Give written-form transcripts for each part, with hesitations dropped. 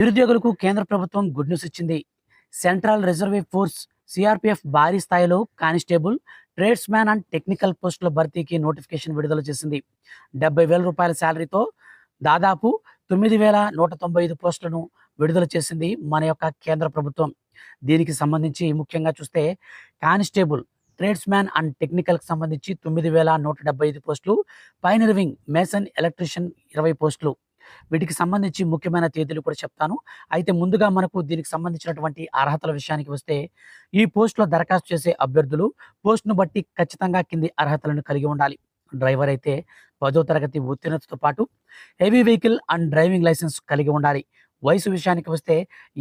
నిరుద్యోగులకు కేంద్ర ప్రభుత్వం గుడ్ న్యూస్ ఇచ్చింది. సెంట్రల్ రిజర్వ్ ఫోర్స్ సిఆర్‌పిఎఫ్ భారీ స్థాయిలో కానిస్టేబుల్, ట్రేడ్స్‌మ్యాన్ అండ్ టెక్నికల్ పోస్టుల భర్తీకి నోటిఫికేషన్ విడుదల చేసింది. రూ. 70,000 శాలరీతో దాదాపు 9,195 పోస్టులను విడుదల చేసింది మన యొక్క కేంద్ర ప్రభుత్వం. దీనికి సంబంధించి ముఖ్యంగా చూస్తే కానిస్టేబుల్, ట్రేడ్స్‌మ్యాన్ అండ్ టెక్నికల్‌కి సంబంధించి 9,175 పోస్టులు, పైనర్వింగ్, మేసన్, ఎలక్ట్రీషియన్ 20 పోస్టులు. వీటికి సంబంధించి ముఖ్యమైన తేదీలు కూడా చెప్తాను. అయితే ముందుగా మనకు దీనికి సంబంధించినటువంటి అర్హతల విషయానికి వస్తే, ఈ పోస్ట్‌లో దరఖాస్తు చేసే అభ్యర్థులు పోస్ట్‌ను బట్టి ఖచ్చితంగా కింది అర్హతలను కలిగి ఉండాలి. డ్రైవర్ అయితే 10వ తరగతి ఉత్తీర్ణతతో పాటు heavy vehicle and driving license కలిగి ఉండాలి. వయసు విషయానికి వస్తే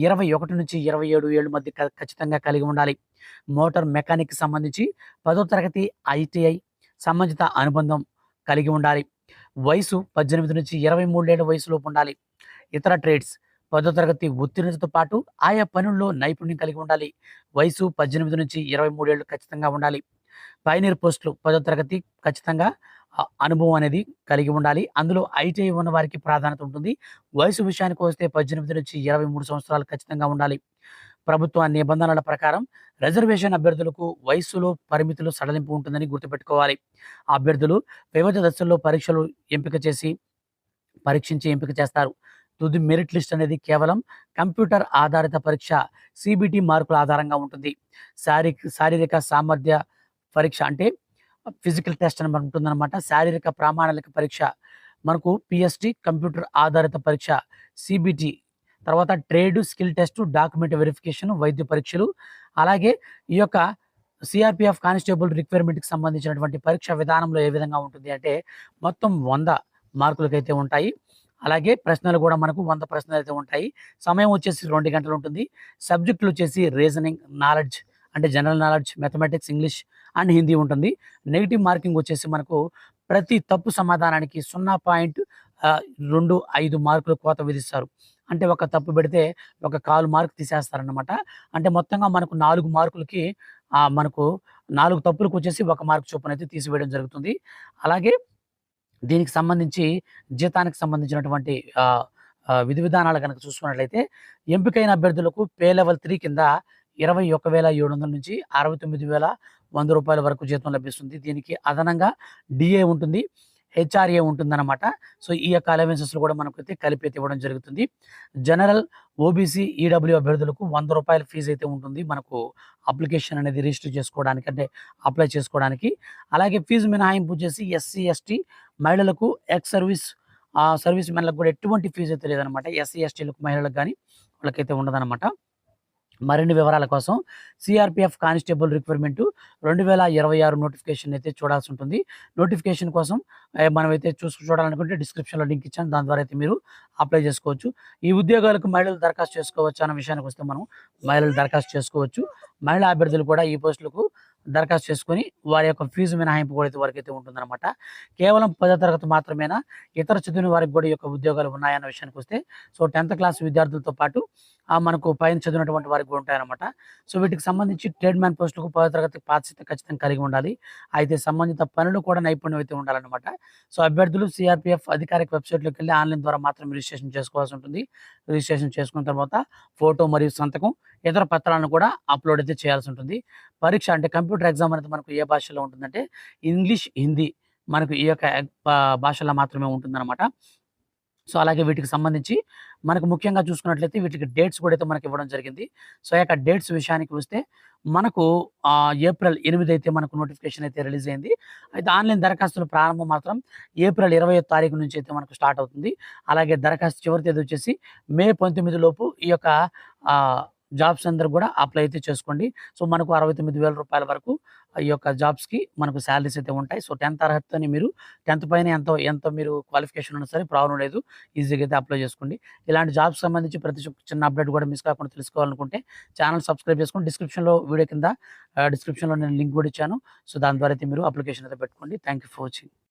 21-27 ఏళ్ల మధ్య ఖచ్చితంగా కలిగి ఉండాలి. మోటార్ మెకానిక్‌కి సంబంధించి 10వ తరగతి ఐటీఐ సంబంధిత అనుబంధం కలిగి ఉండాలి. వయసు 18-23 ఏళ్ల వయసులోపు ఉండాలి. ఇతర ట్రేడ్స్ 10వ తరగతి ఉత్తీర్ణతతో పాటు ఆయా పనుల్లో నైపుణ్యం కలిగి ఉండాలి. వయసు 18-23 ఏళ్ళు ఖచ్చితంగా ఉండాలి. పైనీర్ పోస్టులు 10వ తరగతి ఖచ్చితంగా అనుభవం అనేది కలిగి ఉండాలి. అందులో ఐటీఐ ఉన్న వారికి ప్రాధాన్యత ఉంటుంది. వయసు విషయానికి వస్తే 18-23 సంవత్సరాలు ఖచ్చితంగా ఉండాలి. ప్రభుత్వ నిబంధనల ప్రకారం రిజర్వేషన్ అభ్యర్థులకు వయస్సులో పరిమితులు సడలింపు ఉంటుందని గుర్తుపెట్టుకోవాలి. అభ్యర్థులు వివిధ దశల్లో పరీక్షించి ఎంపిక చేస్తారు. తుది మెరిట్ లిస్ట్ అనేది కేవలం కంప్యూటర్ ఆధారిత పరీక్ష, సిబిటి మార్కుల ఆధారంగా ఉంటుంది. శారీరక సామర్థ్య పరీక్ష అంటే ఫిజికల్ టెస్ట్ అని ఉంటుందన్నమాట. శారీరక ప్రామాణిక పరీక్ష మనకు పిఎస్టి, కంప్యూటర్ ఆధారిత పరీక్ష సిబిటి, తర్వాత trade skill test, document verification, వైద్య పరీక్షలు, అలాగే ఈ యొక్క సిఆర్‌పిఎఫ్ కానిస్టేబుల్ రిక్వైర్మెంట్‌కి సంబంధించినటువంటి పరీక్ష విధానంలో ఏ విధంగా ఉంటుంది అంటే మొత్తం 100 మార్కులకైతే ఉంటాయి. అలాగే ప్రశ్నలు కూడా మనకు 100 ప్రశ్నలు అయితే ఉంటాయి. సమయం వచ్చేసి 2 గంటలు ఉంటుంది. సబ్జెక్టులు వచ్చేసి రీజనింగ్, నాలెడ్జ్ అంటే general knowledge, mathematics, English and Hindi ఉంటుంది. నెగెటివ్ మార్కింగ్ వచ్చేసి మనకు ప్రతి తప్పు సమాధానానికి 0.25 మార్కులు కోత విధిస్తారు. అంటే ఒక తప్పు పెడితే ఒక 1/4 మార్క్ తీసేస్తారన్నమాట. అంటే మొత్తంగా మనకు 4 మార్కులకి మనకు 4 తప్పులకు వచ్చేసి 1 మార్క్ చొప్పున అయితే తీసివేయడం జరుగుతుంది. అలాగే దీనికి సంబంధించి జీతానికి సంబంధించినటువంటి విధి విధానాలు గనక చూసుకున్నట్లయితే ఎంపికైన అభ్యర్థులకు పే లెవెల్ 3 కింద 21,700 నుంచి 69,100 రూపాయల వరకు జీతం లభిస్తుంది. దీనికి అదనంగా డిఏ ఉంటుంది, హెచ్ఆర్ఏ ఉంటుందన్నమాట. సో ఈ యొక్క అలవెన్సెస్‌లు కూడా మనకైతే కలిపి అయితే ఇవ్వడం జరుగుతుంది. జనరల్, ఓబీసీ, ఈడబ్ల్యూ అభ్యర్థులకు రూ. 100 ఫీజు అయితే ఉంటుంది. మనకు అప్లికేషన్ అనేది రిజిస్టర్ చేసుకోవడానికి అంటే అప్లై చేసుకోవడానికి. అలాగే ఫీజు మినహాయింపు వచ్చేసి ఎస్సీ, ఎస్టీ మహిళలకు, ఎక్స్ సర్వీస్ మెన్‌లకు కూడా ఎటువంటి ఫీజు అయితే లేదనమాట. ఎస్సీ, ఎస్టీలకు మహిళలకు గాని వాళ్ళకైతే ఉండదనమాట. మరిన్ని వివరాల కోసం సిఆర్‌పిఎఫ్ కానిస్టేబుల్ రిక్వైర్మెంట్ 2026 నోటిఫికేషన్ అయితే చూడాల్సి ఉంటుంది. నోటిఫికేషన్ కోసం మనమైతే చూడాలనుకుంటే డిస్క్రిప్షన్‌లో లింక్ ఇచ్చాను. దాని ద్వారా అయితే మీరు అప్లై చేసుకోవచ్చు. ఈ ఉద్యోగాలకు మహిళలు దరఖాస్తు చేసుకోవచ్చా అన్న విషయానికి వస్తే మనం మహిళలు దరఖాస్తు చేసుకోవచ్చు. మహిళా అభ్యర్థులు కూడా ఈ పోస్టులకు దరఖాస్తు చేసుకొని వారి యొక్క ఫీజు మినహాయింపు కూడా వరకైతే ఉంటుందన్నమాట. కేవలం 10వ తరగతి మాత్రమేనా, ఇతర చదివిన వారికి కూడా ఈ యొక్క ఉద్యోగాలు ఉన్నాయన్న విషయానికి వస్తే సో 10th క్లాస్ విద్యార్థులతో పాటు మనకు పైన చదివినటువంటి వారికి కూడా ఉంటాయన్నమాట. సో వీటికి సంబంధించి ట్రేడ్‌మ్యాన్ పోస్టులకు 10వ తరగతి పాస్ అయితే ఖచ్చితంగా కలిగి ఉండాలి. అయితే సంబంధిత పనులు కూడా నైపుణ్యం అయితే ఉండాలన్నమాట. సో అభ్యర్థులు సిఆర్‌పిఎఫ్ అధికారిక వెబ్‌సైట్‌లోకి వెళ్లి ఆన్‌లైన్ ద్వారా మాత్రమే రిజిస్ట్రేషన్ చేసుకోవాల్సి ఉంటుంది. రిజిస్ట్రేషన్ చేసుకున్న తర్వాత ఫోటో మరియు సంతకం, ఇతర పత్రాలను కూడా అప్‌లోడ్ అయితే చేయాల్సి ఉంటుంది. పరీక్ష అంటే కంప్యూటర్ ఎగ్జామ్ అనేది మనకు ఏ భాషలో ఉంటుందంటే ఇంగ్లీష్, హిందీ మనకు ఈ యొక్క భాషల్లో మాత్రమే ఉంటుందన్నమాట. సో అలాగే వీటికి సంబంధించి మనకు ముఖ్యంగా చూసుకున్నట్లయితే వీటికి డేట్స్ కూడా అయితే మనకి ఇవ్వడం జరిగింది. సో ఈ యొక్క డేట్స్ విషయానికి వస్తే మనకు ఏప్రిల్ 8 అయితే మనకు నోటిఫికేషన్ అయితే రిలీజ్ అయింది. అయితే ఆన్‌లైన్ దరఖాస్తుల ప్రారంభం మాత్రం ఏప్రిల్ 20వ తారీఖు నుంచి అయితే మనకు స్టార్ట్ అవుతుంది. అలాగే దరఖాస్తు చివరి తేదీ వచ్చేసి మే 19 లోపు ఈ యొక్క జాబ్స్ అందరూ కూడా అప్లై అయితే చేసుకోండి. సో మనకు 69,000 వరకు ఈ యొక్క జాబ్స్‌కి మనకు సాలరీస్ అయితే ఉంటాయి. సో 10th అర్హతతోని మీరు 10th పైన ఎంత మీరు క్వాలిఫికేషన్ ఉన్నా సరే ప్రాబ్లమ్ లేదు. ఈజీగా అయితే అప్లై చేసుకోండి. ఇలాంటి జాబ్స్ సంబంధించి ప్రతి చిన్న అప్డేట్ కూడా మిస్ కాకుండా తెలుసుకోవాలనుకుంటే ఛానల్ సబ్స్క్రైబ్ చేసుకోండి. వీడియో కింద డిస్క్రిప్షన్‌లో నేను లింక్ కూడా ఇచ్చాను. సో దాని ద్వారా అయితే మీరు అప్లికేషన్ అయితే పెట్టుకోండి. Thank you for watching.